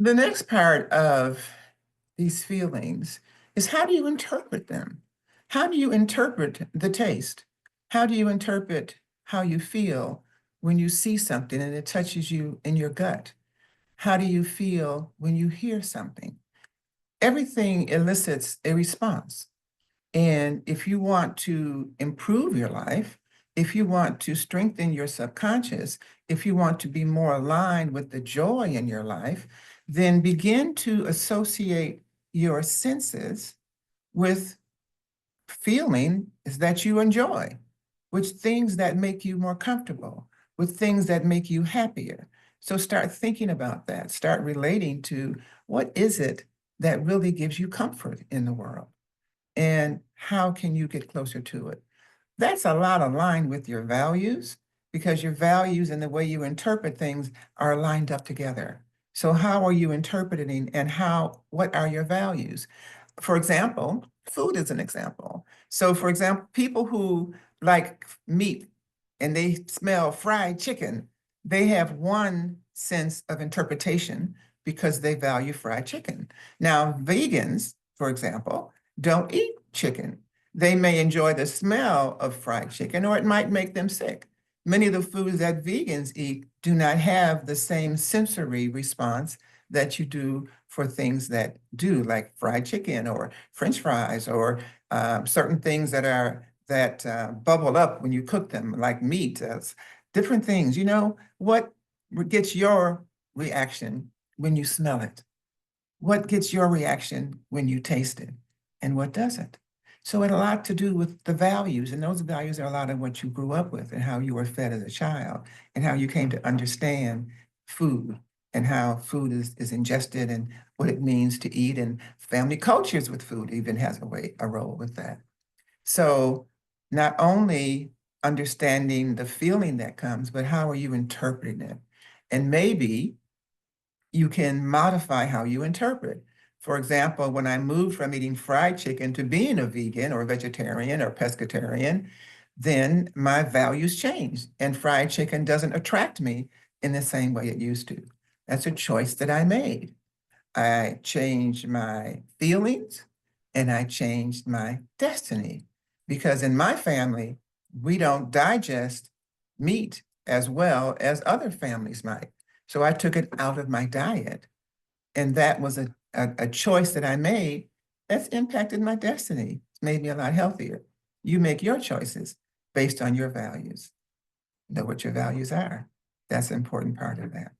The next part of these feelings is, how do you interpret them? How do you interpret the taste? How do you interpret how you feel when you see something and it touches you in your gut? How do you feel when you hear something? Everything elicits a response. And if you want to improve your life, if you want to strengthen your subconscious, if you want to be more aligned with the joy in your life, then begin to associate your senses with feelings that you enjoy, with things that make you more comfortable, with things that make you happier. So start thinking about that. Start relating to, what is it that really gives you comfort in the world? And how can you get closer to it? That's a lot aligned with your values, because your values and the way you interpret things are lined up together. So how are you interpreting, and what are your values? For example, food is an example. So for example, people who like meat and they smell fried chicken, they have one sense of interpretation because they value fried chicken. Now, vegans, for example, don't eat chicken. They may enjoy the smell of fried chicken, or it might make them sick. Many of the foods that vegans eat do not have the same sensory response that you do for things that do, like fried chicken or French fries, or certain things that bubble up when you cook them, like meat, different things. You know, what gets your reaction when you smell it? What gets your reaction when you taste it? And what doesn't? So it had a lot to do with the values, and those values are a lot of what you grew up with and how you were fed as a child and how you came to understand food and how food is ingested and what it means to eat, and family cultures with food even has a role with that. So not only understanding the feeling that comes, but how are you interpreting it? And maybe you can modify how you interpret. For example, when I moved from eating fried chicken to being a vegan or vegetarian or pescatarian, then my values changed, and fried chicken doesn't attract me in the same way it used to. That's a choice that I made. I changed my feelings and I changed my destiny, because in my family, we don't digest meat as well as other families might. So I took it out of my diet. And that was a choice that I made that's impacted my destiny. It's made me a lot healthier. You make your choices based on your values. Know what your values are. That's an important part of that.